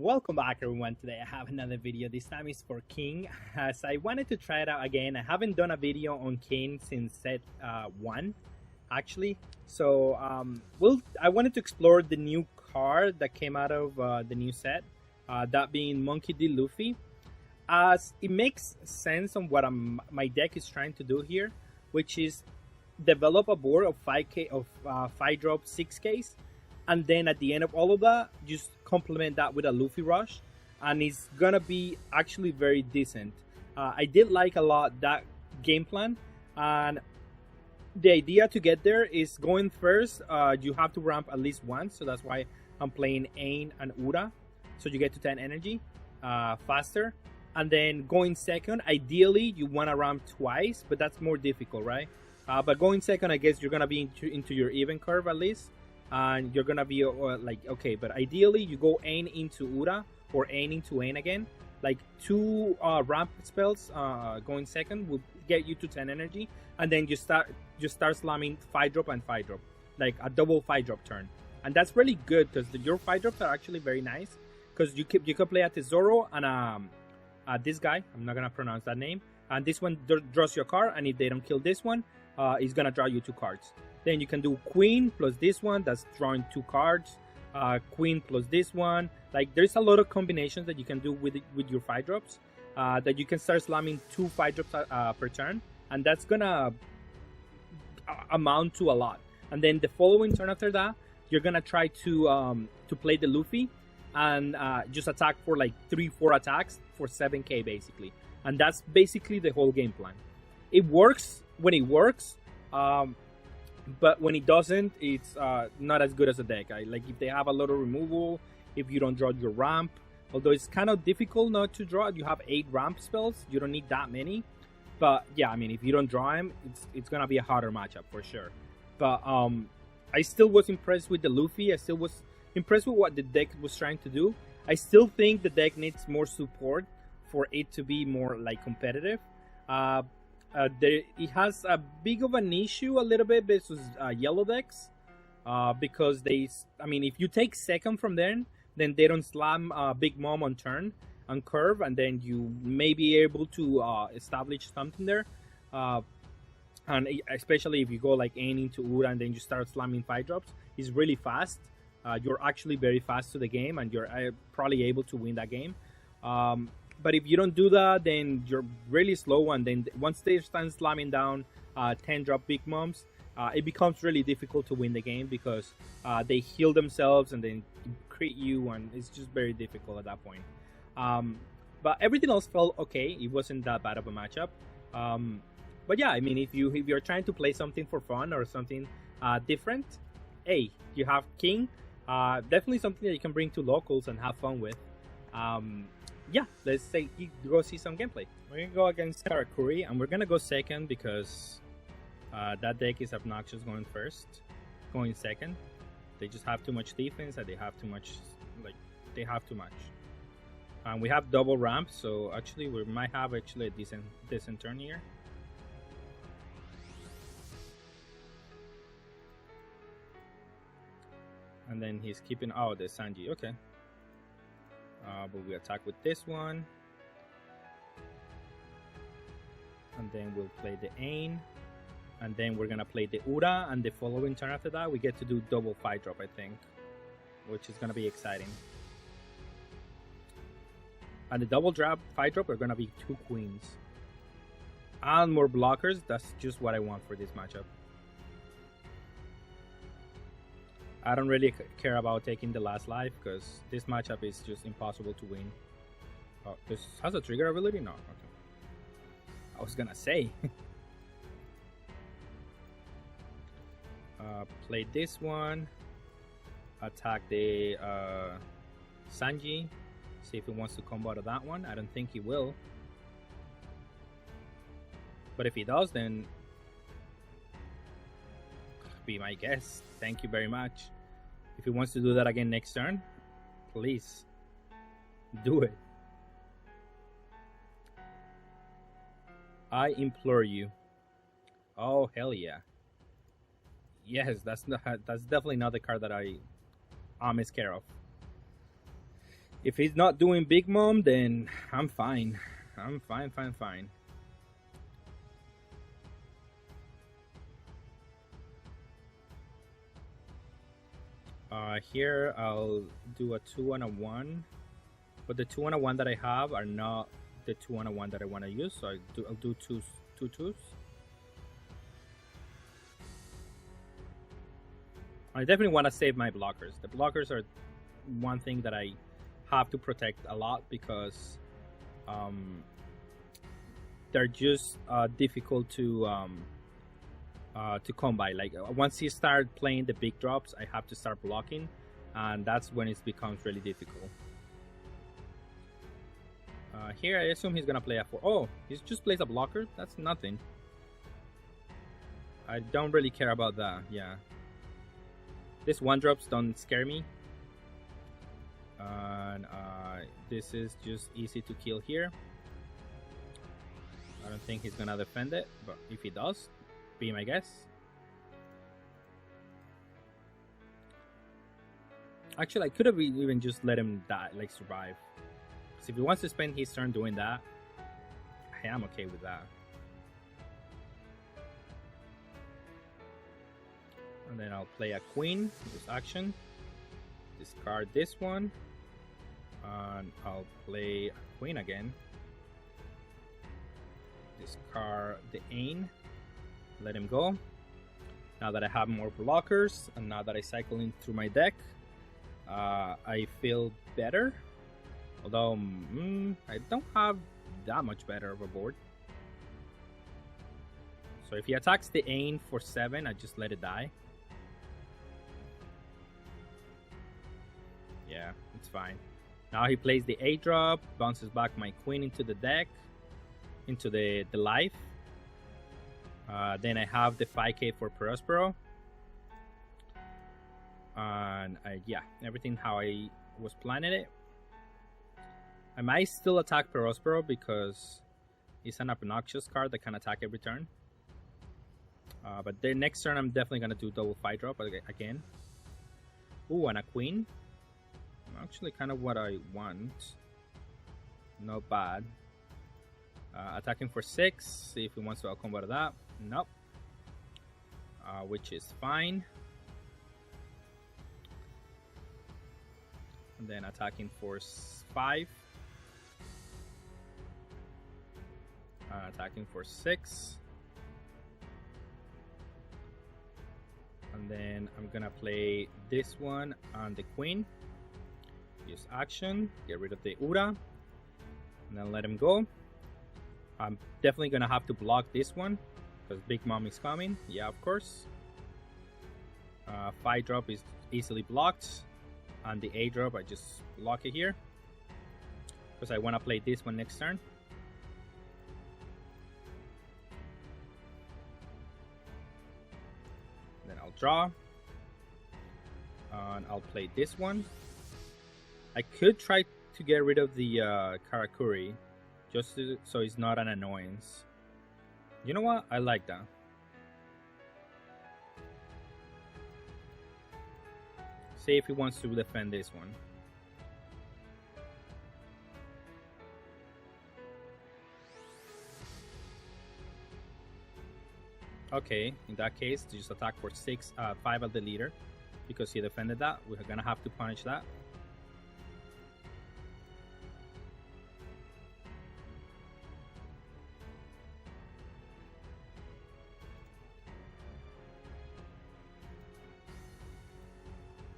Welcome back everyone. Today I have another video. This time is for King, as I wanted to try it out again. I haven't done a video on King since set 1 actually. So I wanted to explore the new card that came out of the new set, that being Monkey D. Luffy, as it makes sense on what my deck is trying to do here, which is develop a board of 5k of 5 drop 6ks, and then at the end of all of that just complement that with a Luffy rush, and it's gonna be actually very decent. I did like a lot that game plan, and the idea to get there is going first. You have to ramp at least once, so that's why I'm playing Ain and Ura, so you get to 10 energy faster. And then going second, ideally you want to ramp twice, but that's more difficult, right? But going second, I guess you're gonna be into your even curve at least, and you're gonna be like, okay, but ideally you go Ain into Ura or Ain into Ain again. Like 2 ramp spells going second will get you to 10 energy, and then you start slamming 5 drop and 5 drop, like a double 5 drop turn. And that's really good because your 5 drops are actually very nice, because you can play a Tesoro and this guy, I'm not gonna pronounce that name, and this one draws your card, and if they don't kill this one, it's gonna draw you 2 cards. Then you can do Queen plus this one, that's drawing 2 cards. Queen plus this one. Like, there's a lot of combinations that you can do with your 5 drops, that you can start slamming 2 5 drops per turn, and that's gonna amount to a lot. And then the following turn after that, you're gonna try to play the Luffy and just attack for like 3-4 attacks for 7k basically, and that's basically the whole game plan. It works when it works, but when it doesn't, it's not as good as a deck. Like if they have a lot of removal, if you don't draw your ramp, although it's kind of difficult not to draw. You have 8 ramp spells, you don't need that many, but yeah, I mean, if you don't draw them, it's gonna be a harder matchup for sure. But I still was impressed with the Luffy. I still was impressed with what the deck was trying to do. I still think the deck needs more support for it to be more like competitive. It has a big of an issue a little bit versus yellow decks, because I mean, if you take second from them, then they don't slam Big Mom on turn, on curve, and then you may be able to establish something there. And especially if you go like Ain into Ura and then you start slamming 5 drops, it's really fast. You're actually very fast to the game, and you're probably able to win that game. But if you don't do that, then you're really slow, and then once they start slamming down 10 drop Big Moms, it becomes really difficult to win the game, because they heal themselves and then crit you, and it's just very difficult at that point. But everything else felt okay. It wasn't that bad of a matchup. But yeah, I mean, if you're trying to play something for fun or something different, hey, you have King. Definitely something that you can bring to locals and have fun with. Yeah, let's say go see some gameplay. We're gonna go against Karakuri, and we're gonna go second because that deck is obnoxious going first. Going second, they just have too much defense, and they have too much, and we have double ramp, so actually we might have actually a decent turn here. And then he's keeping the Sanji. Okay. But we attack with this one, and then we'll play the Ain, and then we're gonna play the Ura, and the following turn after that we get to do double 5 drop, I think, which is gonna be exciting. And the double drop 5 drop are gonna be 2 queens and more blockers. That's just what I want for this matchup. I don't really care about taking the last life, because this matchup is just impossible to win. Oh, this has a trigger ability? No, okay. I was gonna say. Play this one. Attack the Sanji. See if he wants to combo out of that one. I don't think he will. But if he does, then be my guest. Thank you very much. If he wants to do that again next turn, please do it. I implore you. Oh, hell yeah. Yes, that's definitely not the card that I'm scared of. If he's not doing Big Mom, then I'm fine. I'm fine. Here I'll do a 2 and a 1, but the 2 and a 1 that I have are not the 2 and a 1 that I want to use, so I'll do two twos. I definitely want to save my blockers. The blockers are one thing that I have to protect a lot because they're just difficult to come by. Like once you start playing the big drops, I have to start blocking, and that's when it becomes really difficult. Here I assume he's gonna play a 4. Oh, he just plays a blocker? That's nothing. I don't really care about that, yeah. This 1-drops don't scare me. And this is just easy to kill here. I don't think he's gonna defend it, but if he does, be my guess. Actually, I could have even just let him die, like survive. So if he wants to spend his turn doing that, I am okay with that. And then I'll play a queen, this action. Discard this one. And I'll play a queen again. Discard the Ain. Let him go. Now that I have more blockers, and now that I cycle in through my deck, I feel better. Although, I don't have that much better of a board. So if he attacks the Ain for 7, I just let it die. Yeah, it's fine. Now he plays the 8-drop, bounces back my queen into the deck, into the life. Then I have the 5k for Prospero. And yeah, everything how I was planning it. I might still attack Prospero because he's an obnoxious card that can attack every turn. But the next turn I'm definitely going to do double 5-drop again. Ooh, and a queen. Actually kind of what I want. Not bad. Attacking for 6. See if he wants to outcombo that. Nope. Which is fine. And then attacking for 5. Attacking for 6. And then I'm gonna play this one on the queen. Use action, get rid of the Ura, and then let him go. I'm definitely gonna have to block this one because Big Mom is coming. Yeah, of course. 5-drop is easily blocked, and the 8-drop I just block it here because I want to play this one next turn. Then I'll draw, and I'll play this one. I could try to get rid of the Karakuri, just so it's not an annoyance. You know what? I like that. See if he wants to defend this one. Okay, in that case, just attack for 5 at the leader because he defended that. We're gonna have to punish that.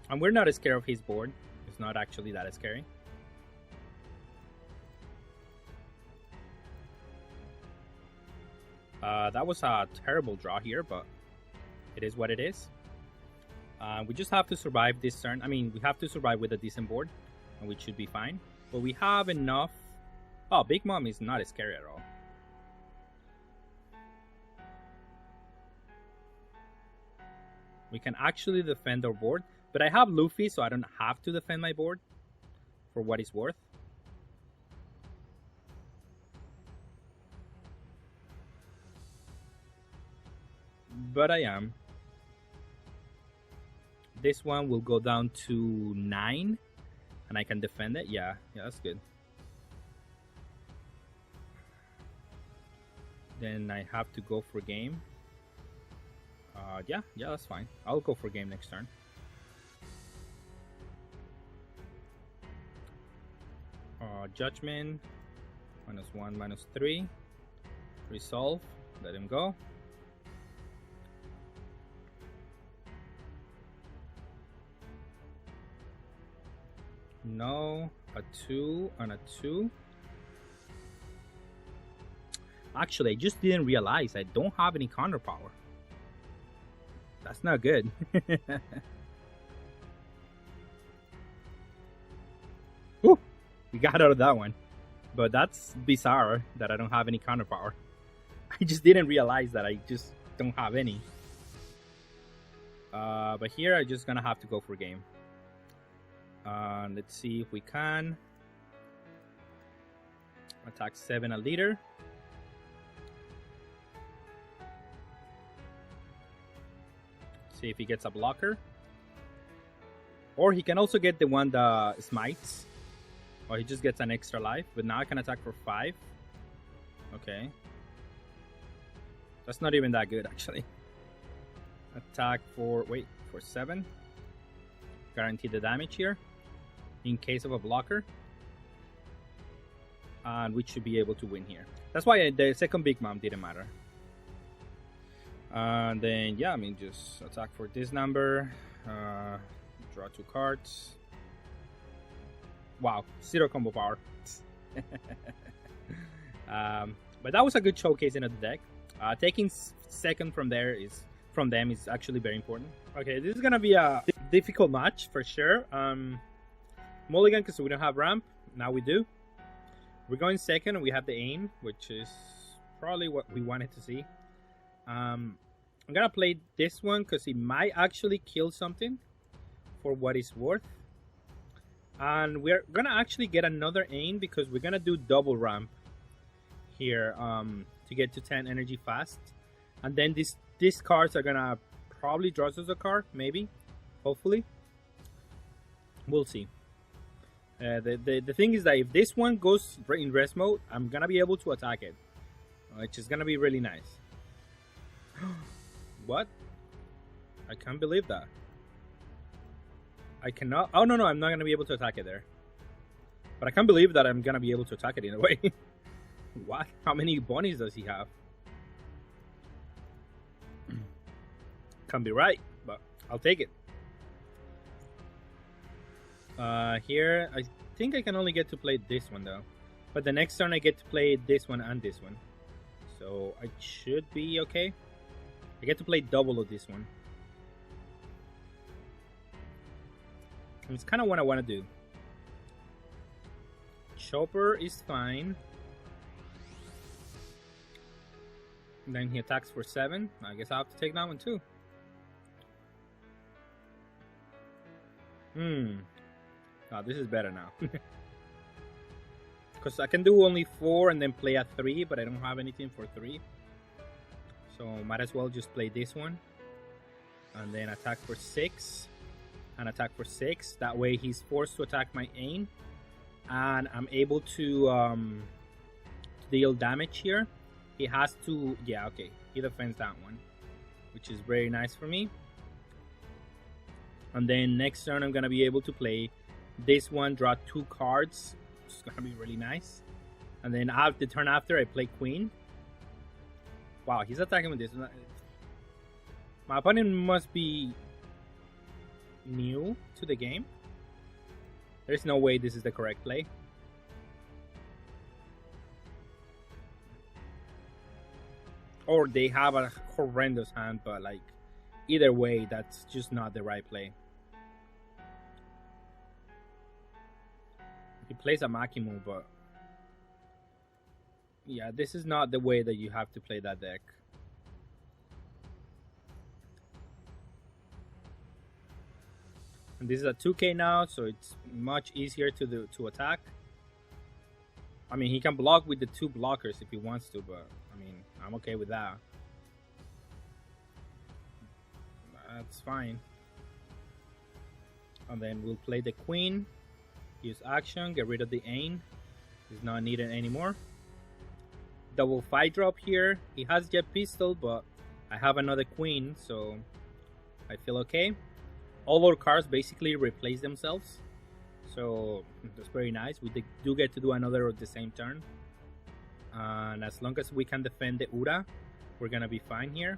And we're not scared of his board. It's not actually that scary. That was a terrible draw here, but it is what it is. We just have to survive this turn. I mean, we have to survive with a decent board, and we should be fine. But we have enough. Oh, Big Mom is not scary at all. We can actually defend our board. But I have Luffy, so I don't have to defend my board for what it's worth. But I am. This one will go down to 9. and I can defend it. Yeah, that's good. Then I have to go for game. Yeah, that's fine. I'll go for game next turn. Judgment. -1, -3. Resolve. Let him go. No. A 2 and a 2. Actually, I just didn't realize I don't have any counter power. That's not good. Whew, we got out of that one. But that's bizarre that I don't have any counter power. I just didn't realize that I just don't have any. But here I'm just gonna have to go for game. Let's see if we can. Attack 7 a leader. See if he gets a blocker. Or he can also get the one that smites. Or he just gets an extra life. But now I can attack for 5. Okay. That's not even that good, actually. Attack for 7. Guarantee the damage here. In case of a blocker. And we should be able to win here. That's why the second Big Mom didn't matter. And then, yeah, I mean, just attack for this number. Draw 2 cards. Wow, 0 combo power. But that was a good showcase in the deck. Taking second from them is actually very important. Okay, this is gonna be a difficult match for sure. Mulligan because we don't have ramp. Now we do. We're going second and we have the aim, which is probably what we wanted to see. I'm gonna play this one because it might actually kill something for what it's worth. And we're gonna actually get another aim because we're gonna do double ramp here to get to 10 energy fast. And then these cards are gonna probably draw us a card, maybe, hopefully. We'll see. The thing is that if this one goes in rest mode, I'm gonna be able to attack it, which is gonna be really nice. What? I can't believe that. I cannot. Oh no, I'm not gonna be able to attack it there. But I can't believe that I'm gonna be able to attack it in a way. What? How many bunnies does he have? Can't be right, but I'll take it. Here, I think I can only get to play this one though. But the next turn I get to play this one and this one. So I should be okay. I get to play double of this one. And it's kind of what I want to do. Chopper is fine. And then he attacks for 7. I guess I have to take that one too. Oh, this is better now. Because I can do only 4 and then play a 3, but I don't have anything for 3. So might as well just play this one. And then attack for 6. And attack for 6. That way he's forced to attack my aim. And I'm able to deal damage here. He has to... Yeah, okay. He defends that one. Which is very nice for me. And then next turn I'm going to be able to play this one, draw 2 cards. Which is going to be really nice. And then the turn after I play Queen. Wow, he's attacking with this. My opponent must be new to the game. There's no way this is the correct play. Or they have a horrendous hand, but like either way, that's just not the right play. He plays a Makimu, but yeah, this is not the way that you have to play that deck. And this is a 2k now, so it's much easier to attack. I mean, he can block with the 2 blockers if he wants to, but I mean, I'm okay with that. That's fine. And then we'll play the Queen. Use action, get rid of the aim. It's not needed anymore. Double 5-drop here. He has jet pistol, but I have another queen, so I feel okay. All our cards basically replace themselves, so that's very nice. We do get to do another at the same turn, and as long as we can defend the Ura, we're gonna be fine here.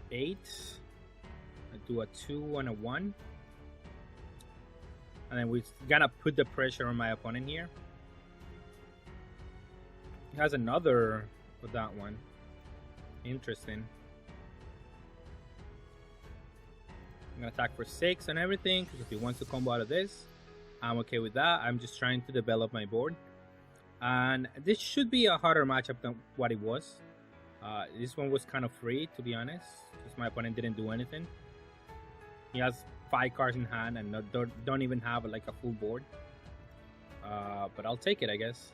8. I do a 2 and a 1, and then we're gonna put the pressure on my opponent here. He has another with that one. Interesting. I'm gonna attack for 6 and everything, because if he wants to combo out of this, I'm okay with that. I'm just trying to develop my board. And this should be a harder matchup than what it was. This one was kind of free, to be honest, because my opponent didn't do anything. He has 5 cards in hand and don't even have like a full board. But I'll take it, I guess.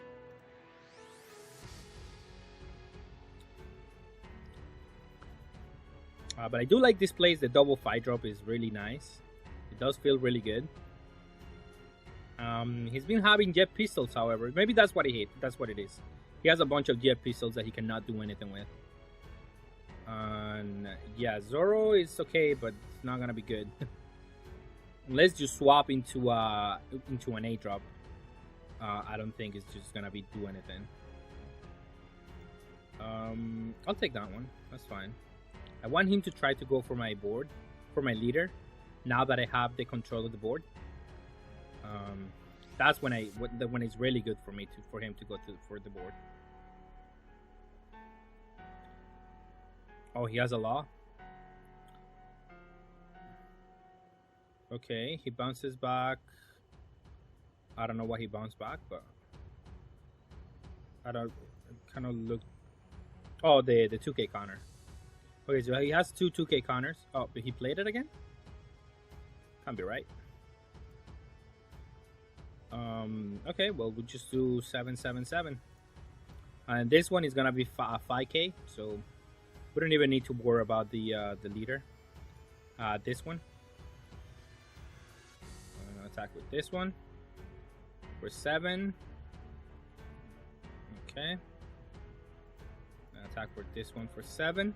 But I do like this place. The double 5-drop is really nice. It does feel really good. He's been having jet pistols, however. Maybe that's what he hates. That's what it is. He has a bunch of jet pistols that he cannot do anything with. And yeah, Zoro is okay, but it's not gonna be good. Unless you swap into an 8-drop. I don't think it's just gonna be do anything. I'll take that one. That's fine. I want him to try to go for my board, for my leader. Now that I have the control of the board, that's when it's really good for him to go for the board. Oh, he has a law. Okay, he bounces back. I don't know why he bounced back, but I don't kind of look. Oh, the 2K counter. Okay, so he has 2K counters. Oh, but he played it again? Can't be right. Okay, well, we'll just do 777. And this one is gonna be 5K, so we don't even need to worry about the leader. This one. I'm gonna attack with this one for 7. Okay. Attack with this one for 7.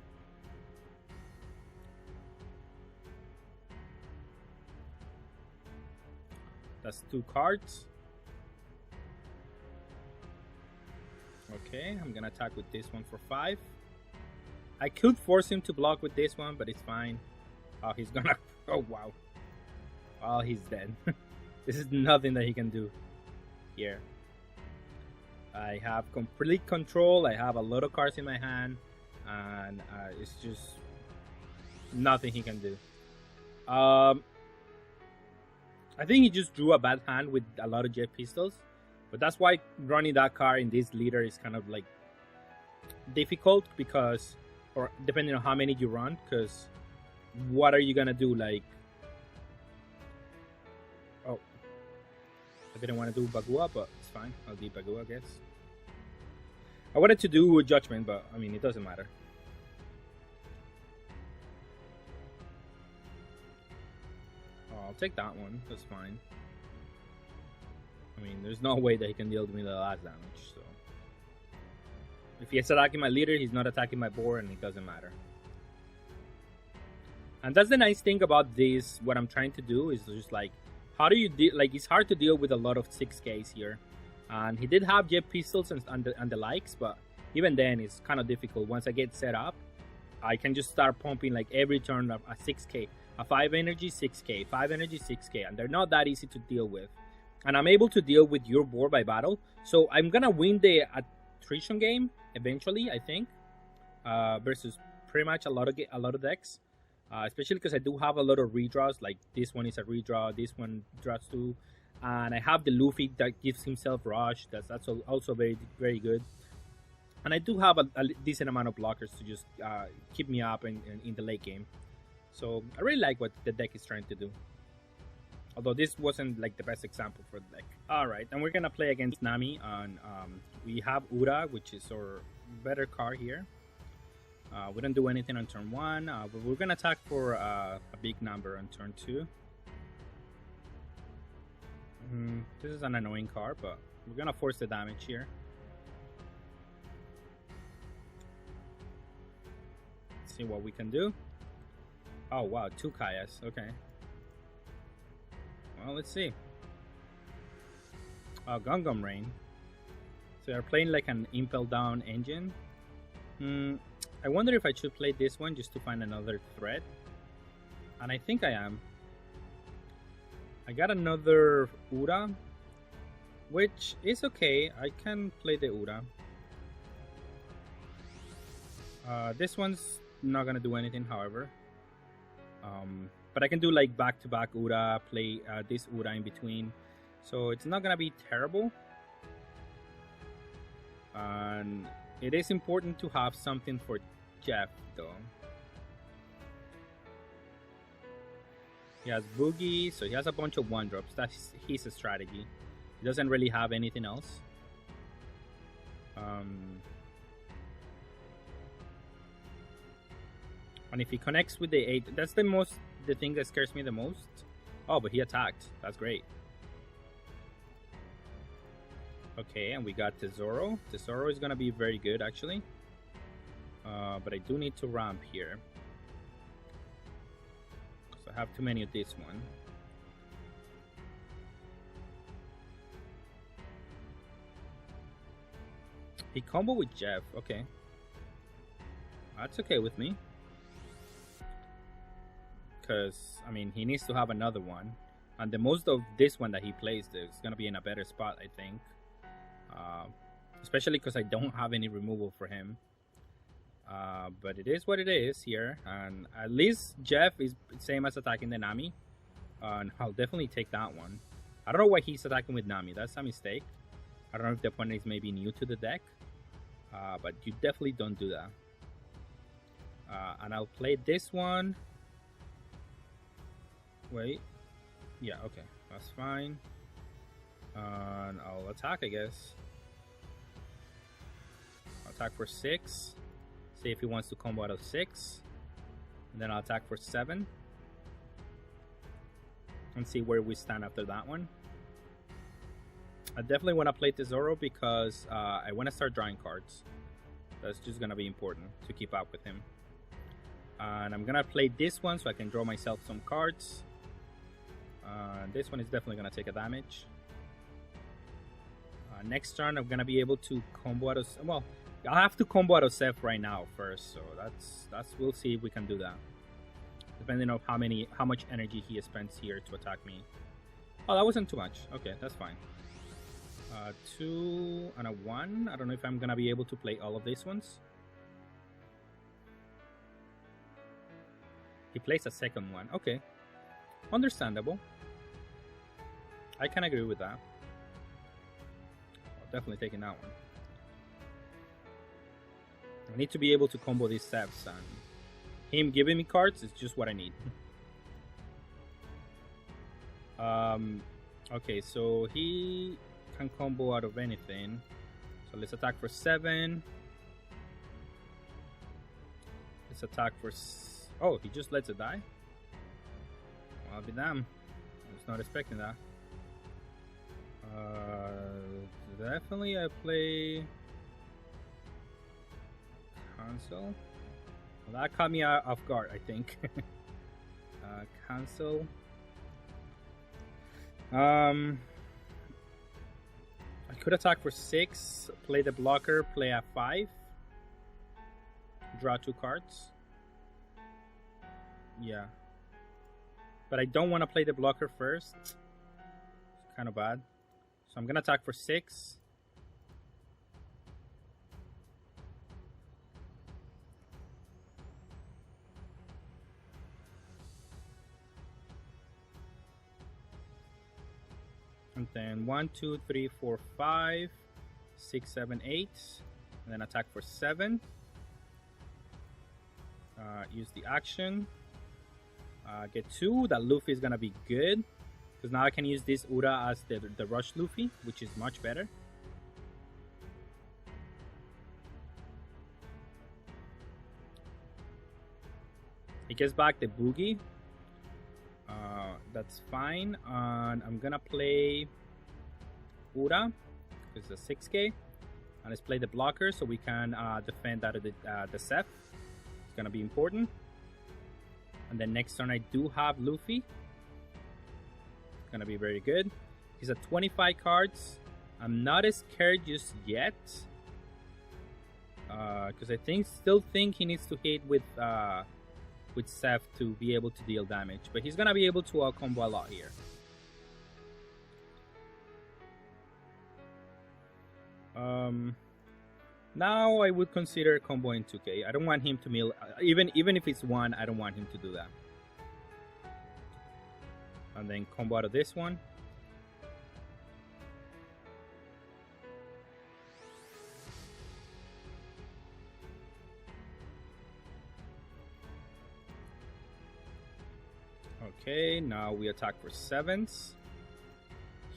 That's 2 cards. Okay, I'm gonna attack with this one for 5. I could force him to block with this one, but it's fine. Oh, he's gonna... Oh, wow. Oh, he's dead. This is nothing that he can do here. I have complete control. I have a lot of cards in my hand. And it's just nothing he can do. I think he just drew a bad hand with a lot of jet pistols. But that's why running that card in this leader is kind of like difficult, because, or depending on how many you run, because what are you gonna do? Like, oh, I didn't want to do Bagua, but it's fine. I'll do Bagua, I guess. I wanted to do Judgment, but I mean, it doesn't matter. Oh, I'll take that one. That's fine. I mean, there's no way that he can deal with me the last damage, so. If he's attacking my leader, he's not attacking my board, and it doesn't matter. And that's the nice thing about this. What I'm trying to do is just like, how do you deal? Like, it's hard to deal with a lot of 6Ks here. And he did have jet pistols and the likes, but even then, it's kind of difficult. Once I get set up, I can just start pumping like every turn a 6K. A 5 energy, 6K. 5 energy, 6K. And they're not that easy to deal with. And I'm able to deal with your board by battle. So I'm going to win the attrition game eventually, I think. Versus pretty much a lot of decks. Especially because I do have a lot of redraws. Like this one is a redraw. This one draws 2. And I have the Luffy that gives himself rush. That's also very, very good. And I do have a decent amount of blockers to just keep me up in the late game. So I really like what the deck is trying to do. Although this wasn't like the best example for the deck. Alright, and we're gonna play against Nami on we have Ura, which is our better card here. We don't do anything on turn 1, but we're gonna attack for a big number on turn 2. This is an annoying card, but we're gonna force the damage here. Let's see what we can do. Oh wow, 2 Kayas, okay. Well, let's see. Oh, Gungam Rain. So they're playing like an Impel Down engine. I wonder if I should play this one just to find another threat. And I think I am. I got another Ura, which is okay. I can play the Ura. This one's not gonna do anything, however. But I can do like back-to-back Ura, play this Ura in between. So it's not gonna be terrible. And it is important to have something for Jeff, though. He has Boogie, so he has a bunch of 1-drops. That's his strategy. He doesn't really have anything else. And if he connects with the 8, that's the thing that scares me the most. Oh, but he attacked. That's great. Okay, and we got Tesoro. Tesoro is gonna be very good, actually. But I do need to ramp here. So I have too many of this one. He combo with Jeff, okay. That's okay with me. Because, I mean, he needs to have another one. And the most of this one that he plays is going to be in a better spot, I think. Especially because I don't have any removal for him. But it is what it is here. And at least Jeff is same as attacking the Nami. And I'll definitely take that one. I don't know why he's attacking with Nami. That's a mistake. I don't know if the opponent is maybe new to the deck. But you definitely don't do that. And I'll play this one. Wait. Yeah, okay. That's fine. And I'll attack, I guess. I'll attack for 6. See if he wants to combo out of 6. And then I'll attack for 7. And see where we stand after that one. I definitely want to play Tesoro because I want to start drawing cards. That's just going to be important to keep up with him. And I'm going to play this one so I can draw myself some cards. This one is definitely going to take a damage. Next turn, I'm going to be able to combo out of... Well, I'll have to combo out of Seth right now first. So that's we'll see if we can do that. Depending on how much energy he spends here to attack me. Oh, that wasn't too much. Okay, that's fine. 2 and a 1. I don't know if I'm going to be able to play all of these ones. He plays a second one. Okay. Understandable. I can agree with that. Definitely taking that one. I need to be able to combo these steps, and him giving me cards is just what I need. Okay, so he can combo out of anything. So let's attack for 7. Let's attack for... Oh, he just lets it die? Well, I'll be damned. I was not expecting that. Definitely I play cancel. Well, that caught me off guard, I think. Cancel. I could attack for 6, play the blocker, play a 5, draw 2 cards. Yeah. But I don't want to play the blocker first. It's kind of bad. So I'm going to attack for 6. And then 1, 2, 3, 4, 5, 6, 7, 8. And then attack for 7. Use the action. Get 2. That Luffy is going to be good. Because now I can use this Ura as the Rush Luffy, which is much better. He gets back the Boogie. that's fine. And I'm gonna play Ura, because it's a 6k. And let's play the blocker so we can defend out of the Seth. It's gonna be important. And then next turn I do have Luffy. It's gonna be very good. He's at 25 cards. I'm not as scared just yet. Because I still think he needs to hit with Seth to be able to deal damage. But he's gonna be able to combo a lot here. Now I would consider comboing 2k. I don't want him to mill, even if it's 1, I don't want him to do that. And then combo out of this one. Okay, now we attack for 7s.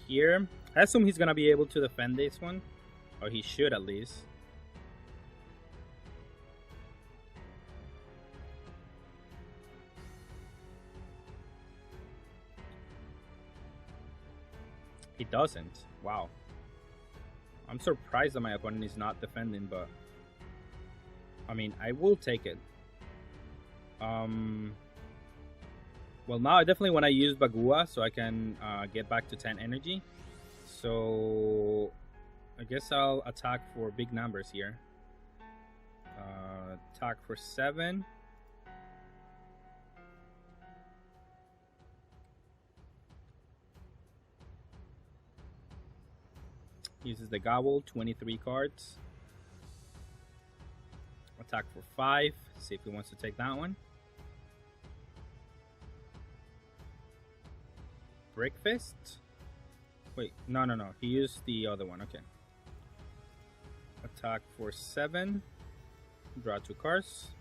Here, I assume he's gonna be able to defend this one. Or he should at least. He doesn't. Wow. I'm surprised that my opponent is not defending, but I mean, I will take it. Well, now I definitely want to use Bagua so I can get back to 10 energy. So I guess I'll attack for big numbers here. Attack for 7. Uses the Gobble, 23 cards. Attack for 5. See if he wants to take that one. Breakfast? Wait, no. He used the other one, okay. Attack for 7. Draw 2 cards.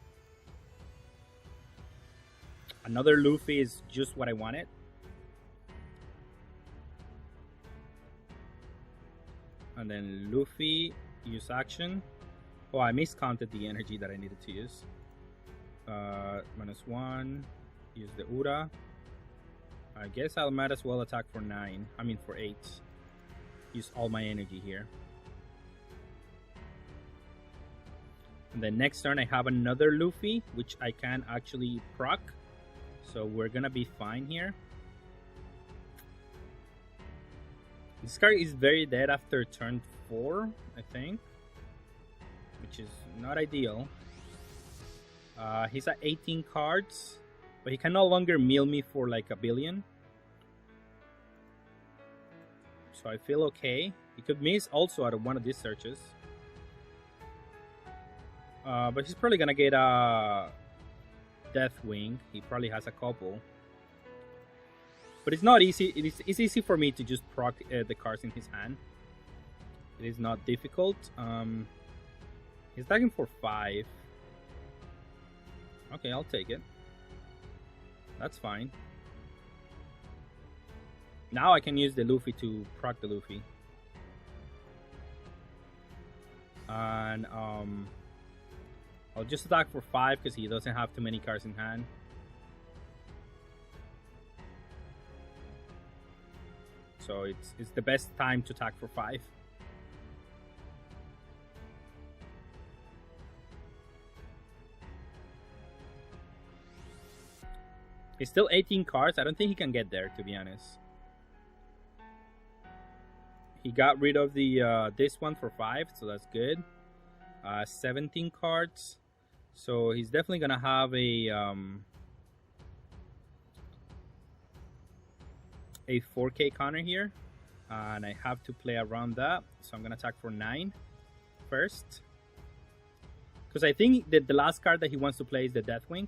Another Luffy is just what I wanted. And then Luffy, use action. Oh, I miscounted the energy that I needed to use. -1. Use the Ura. I guess I might as well attack for 9. I mean for 8. Use all my energy here. And then next turn I have another Luffy, which I can actually proc. So we're gonna be fine here. This card is very dead after turn 4, I think. Which is not ideal. He's at 18 cards. But he can no longer mill me for like a billion. So I feel okay. He could miss also out of one of these searches. But he's probably gonna get a Deathwing. He probably has a couple. But it's not easy. It's easy for me to just proc the cards in his hand. It is not difficult. He's attacking for 5. Okay, I'll take it. That's fine. Now I can use the Luffy to proc the Luffy. And I'll just attack for 5 because he doesn't have too many cards in hand. So it's the best time to attack for 5. He's still 18 cards. I don't think he can get there, to be honest. He got rid of the this one for 5, so that's good. 17 cards. So he's definitely gonna have a 4k counter here. And I have to play around that. So I'm gonna attack for 9 first. Because I think that the last card that he wants to play is the Deathwing.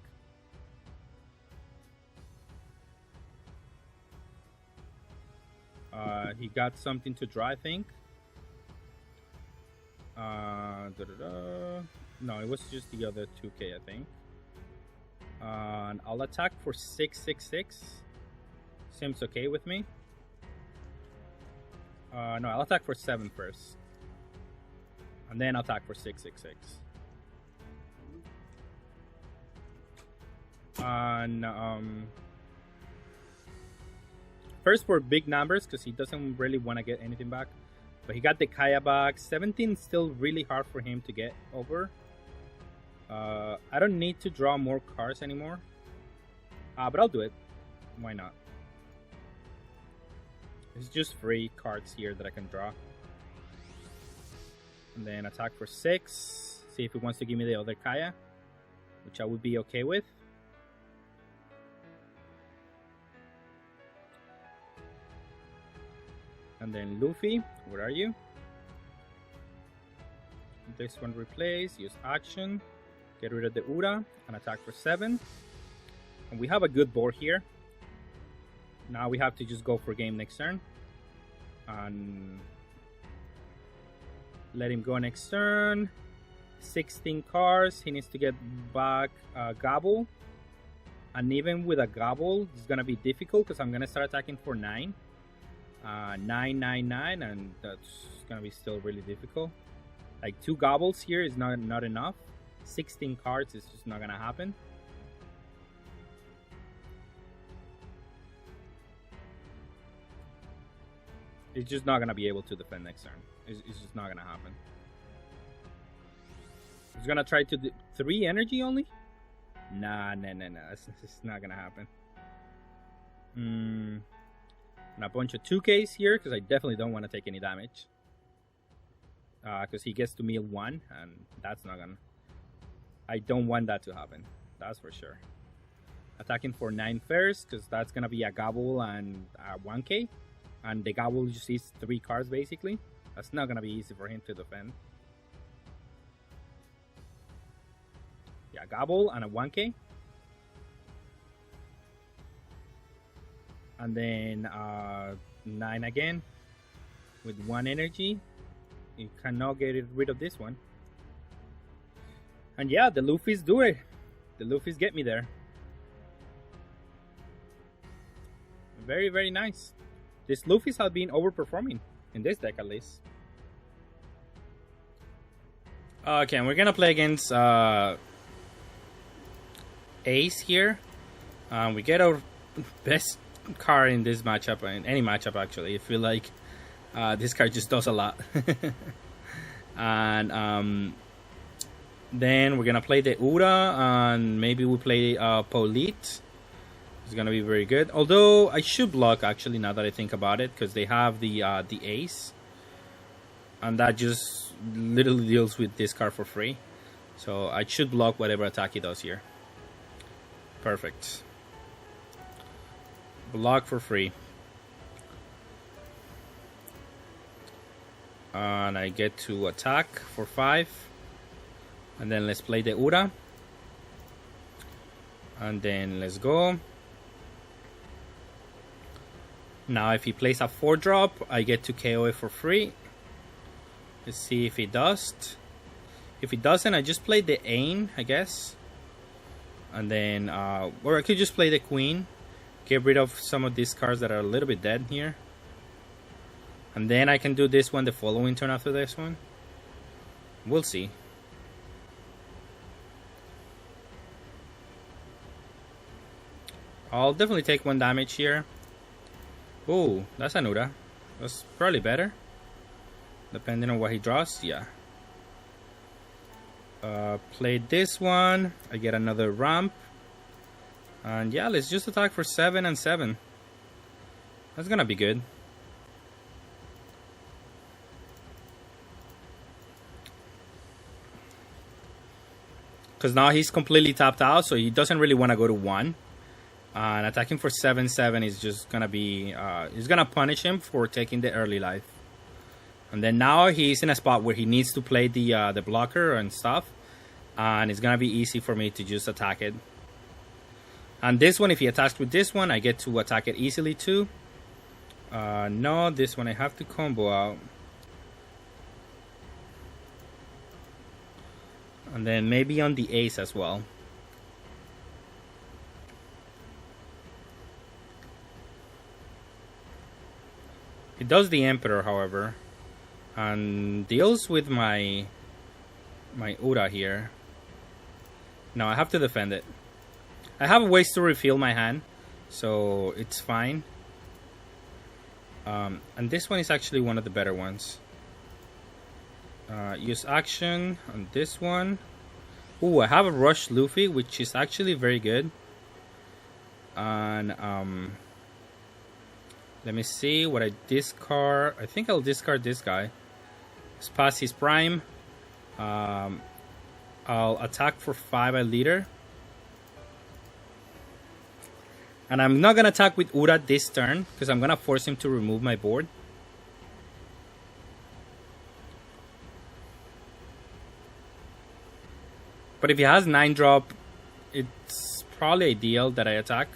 He got something to draw, I think. No, it was just the other 2k, I think. And I'll attack for 666. Seems okay with me. No, I'll attack for 7 first. And then I'll attack for 666. And first for big numbers because he doesn't really want to get anything back. But he got the Kaya back. 17 is still really hard for him to get over. I don't need to draw more cards anymore. But I'll do it. Why not? It's just free cards here that I can draw. And then attack for 6. See if he wants to give me the other Kaya, which I would be okay with. And then Luffy, where are you? This one replace, use action, get rid of the Ura, and attack for 7. And we have a good board here. Now we have to just go for game next turn. And let him go next turn. 16 cards, he needs to get back Gobble. And even with a Gobble, it's gonna be difficult because I'm gonna start attacking for 9. 9, 9, 9, and that's gonna be still really difficult. Like 2 Gobbles here is not enough. 16 cards is just not gonna happen. It's just not gonna be able to defend next turn. It's just not gonna happen. He's gonna try to do 3 energy only? Nah. It's not gonna happen. And a bunch of 2Ks here because I definitely don't want to take any damage. Because he gets to meal 1, and that's not gonna. I don't want that to happen. That's for sure. Attacking for 9 first because that's gonna be a Gobble and a 1K. And the Gobble just eats 3 cards basically. That's not gonna be easy for him to defend. Yeah, Gobble and a 1K. And then 9 again with 1 energy. You cannot get rid of this one. And yeah, the Luffy's do it. The Luffy's get me there. Very, very nice. These Luffy's have been overperforming in this deck at least. Okay, we're gonna play against Ace here. We get our best card in this matchup, in any matchup actually. I feel like this card just does a lot. And then we're gonna play the Ura, and maybe we play Polite. It's gonna be very good. Although I should block actually now that I think about it, because they have the Ace, and that just literally deals with this card for free. So I should block whatever attack he does here. Perfect. Block for free. And I get to attack for 5. And then let's play the Ura. And then let's go. Now if he plays a 4-drop, I get to KO it for free. Let's see if he does. If he doesn't, I just play the Ain, I guess. And then, or I could just play the Queen. Get rid of some of these cards that are a little bit dead here. And then I can do this one the following turn after this one. We'll see. I'll definitely take 1 damage here. Oh, that's an Ura. That's probably better. Depending on what he draws, yeah. Play this one. I get another ramp. And yeah, let's just attack for 7 and 7. That's gonna be good. Because now he's completely tapped out, so he doesn't really want to go to 1. And attacking for 7/7 is just gonna be is gonna punish him for taking the early life. And then now he's in a spot where he needs to play the blocker and stuff, and it's gonna be easy for me to just attack it. And this one, if he attacks with this one, I get to attack it easily too. No, this one I have to combo out. And then maybe on the Ace as well. It does the Emperor, however, and deals with my Ura here. Now I have to defend it. I have ways to refill my hand, so it's fine. And this one is actually one of the better ones. Use action on this one. Ooh, I have a rush Luffy, which is actually very good. And let me see what I discard. I think I'll discard this guy. It's past his prime. I'll attack for 5 at leader. And I'm not gonna attack with Ura this turn because I'm gonna force him to remove my board. But if he has 9-drop, it's probably ideal that I attack.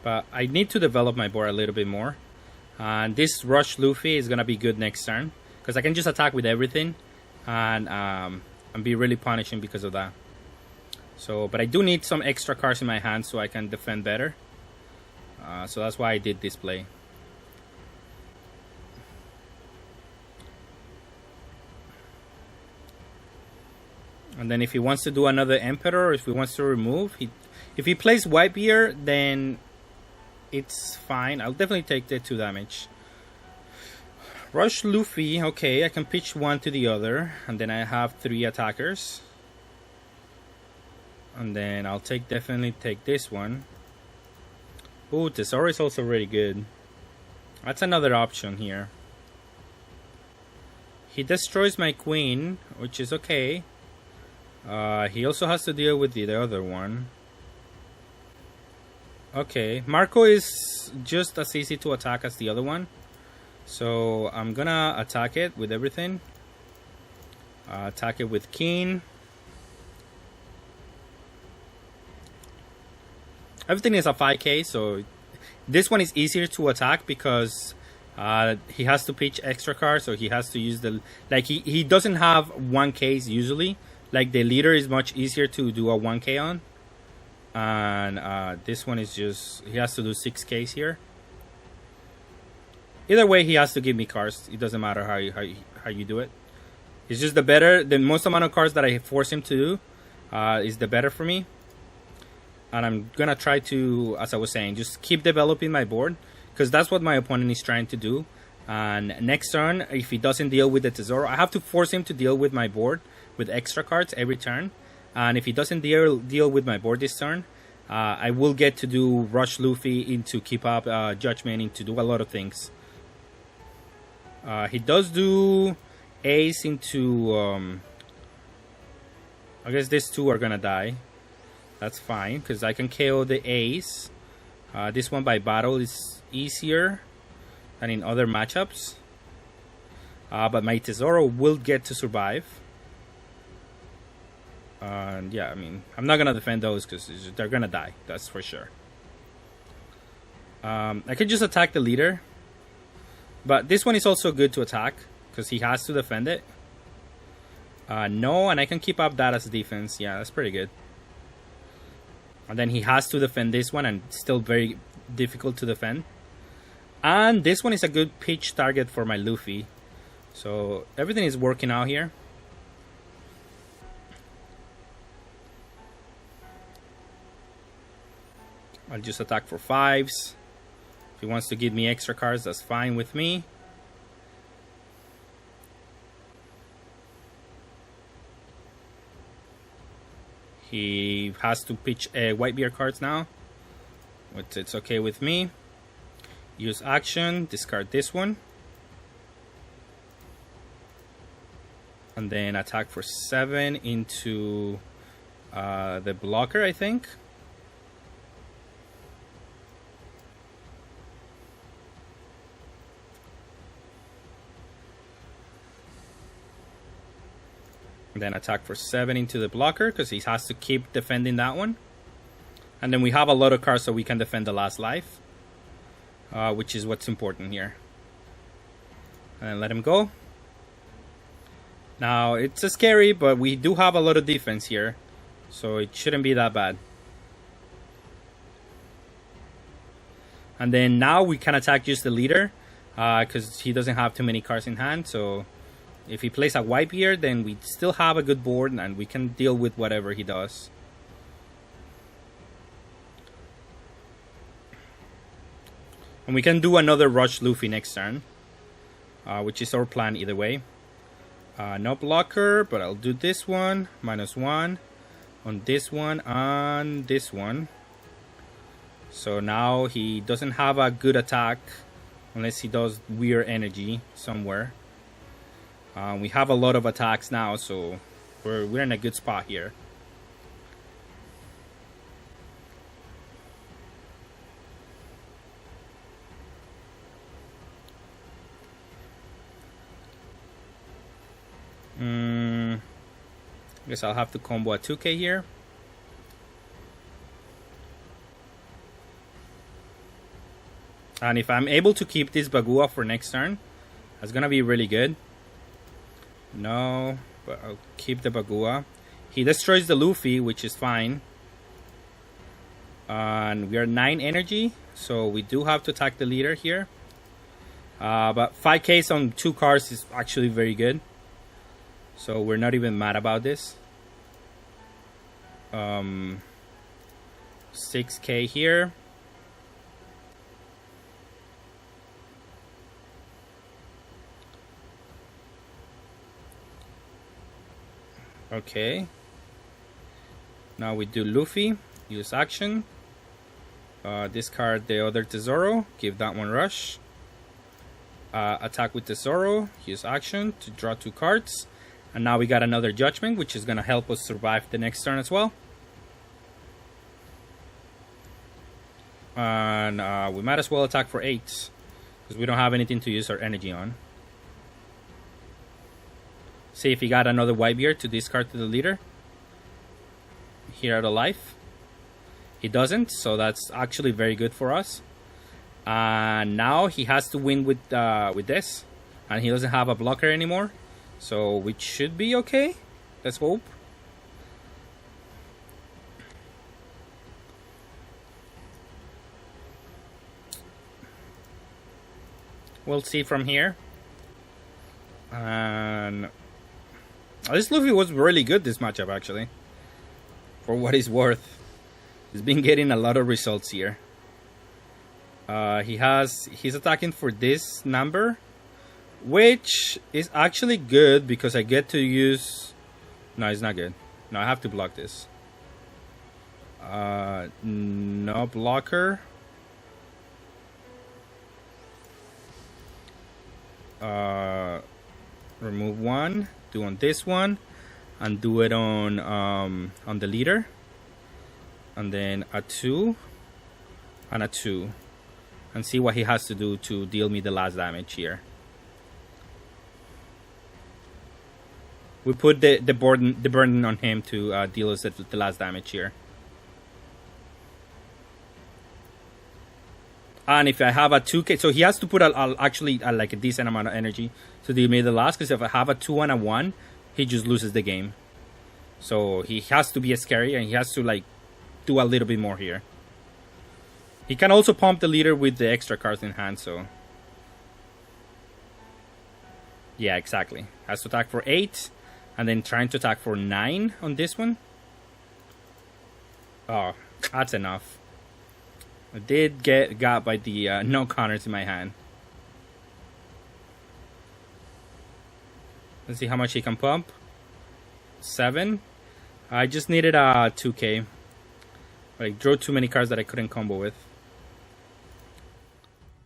But I need to develop my board a little bit more. And this rush Luffy is gonna be good next turn because I can just attack with everything and be really punishing because of that. So, but I do need some extra cards in my hand so I can defend better. So that's why I did this play. And then if he wants to do another Emperor, or if he wants to remove, if he plays Whitebeard, then it's fine. I'll definitely take the 2 damage. Rush Luffy, okay, I can pitch 1 to the other, and then I have 3 attackers. And then I'll definitely take this one. Ooh, Tesoro is also really good. That's another option here. He destroys my queen, which is okay. He also has to deal with the other one. Okay, Marco is just as easy to attack as the other one. So I'm gonna attack it with everything. Attack it with Keen. Everything is a 5k, so this one is easier to attack because he has to pitch extra cards, so he has to use the... Like, he doesn't have 1ks usually. Like, the leader is much easier to do a 1k on. And this one is just... He has to do 6ks here. Either way, he has to give me cards. It doesn't matter how you do it. It's just the most amount of cards that I force him to do is the better for me. And I'm gonna try to, as I was saying, just keep developing my board because that's what my opponent is trying to do. And next turn, if he doesn't deal with the Tesoro, I have to force him to deal with my board with extra cards every turn. And if he doesn't deal with my board this turn, I will get to do Rush Luffy into keep up Judgment, into do a lot of things. He does do Ace into... I guess these 2 are gonna die. That's fine, because I can KO the Ace. This one by battle is easier than in other matchups. But my Tesoro will get to survive. Yeah, I mean, I'm not going to defend those because they're going to die. That's for sure. I could just attack the leader. But this one is also good to attack because he has to defend it. No, and I can keep up that as defense. Yeah, that's pretty good. And then he has to defend this one, and still very difficult to defend. And this one is a good pitch target for my Luffy. So everything is working out here. I'll just attack for 5s. If he wants to give me extra cards, that's fine with me. He has to pitch Whitebeard cards now. But it's okay with me. Use action, discard this one. And then attack for 7 into the blocker, I think. Then attack for 7 into the blocker because he has to keep defending that one. And then we have a lot of cards so we can defend the last life, which is what's important here. And then let him go. Now it's scary, but we do have a lot of defense here, so it shouldn't be that bad. And then now we can attack just the leader because he doesn't have too many cards in hand. So if he plays a Whitebeard, then we still have a good board and we can deal with whatever he does. And we can do another Rush Luffy next turn, which is our plan either way. No blocker, but I'll do this one. -1 on this one and this one. So now he doesn't have a good attack unless he does weird energy somewhere. We have a lot of attacks now, so we're in a good spot here. Guess I'll have to combo a 2k here. And if I'm able to keep this Bagua for next turn, that's gonna be really good. No, but I'll keep the Bagua. He destroys the Luffy, which is fine. And we are 9 energy, so we do have to attack the leader here. But 5Ks on 2 cards is actually very good. So we're not even mad about this. 6k here. Okay. Now we do Luffy. Use action. Discard the other Tesoro. Give that one rush. Attack with Tesoro. Use action to draw 2 cards. And now we got another Judgment, which is going to help us survive the next turn as well. And we might as well attack for 8. Because we don't have anything to use our energy on. See if he got another Whitebeard to discard to the leader. Here out of life. He doesn't, so that's actually very good for us. And now he has to win with this. And he doesn't have a blocker anymore. So we should be okay. Let's hope. We'll see from here. And this Luffy was really good this matchup actually. For what it's worth. He's been getting a lot of results here. He's attacking for this number, which is actually good because I get to use. No, it's not good. No, I have to block this. No blocker. Remove 1. Do on this one, and do it on the leader. And then a 2 and a 2, and see what he has to do to deal me the last damage here. We put the burden on him to deal us the last damage here. And if I have a 2k, so he has to put actually like a decent amount of energy to deal me the last. Because if I have a 2 and a 1, he just loses the game. So he has to be scary, and he has to like do a little bit more here. He can also pump the leader with the extra cards in hand, so yeah, exactly. Has to attack for 8, and then trying to attack for 9 on this one. Oh, that's enough. I did get got by the no counters in my hand. Let's see how much he can pump. 7. I just needed a 2k. I drew too many cards that I couldn't combo with.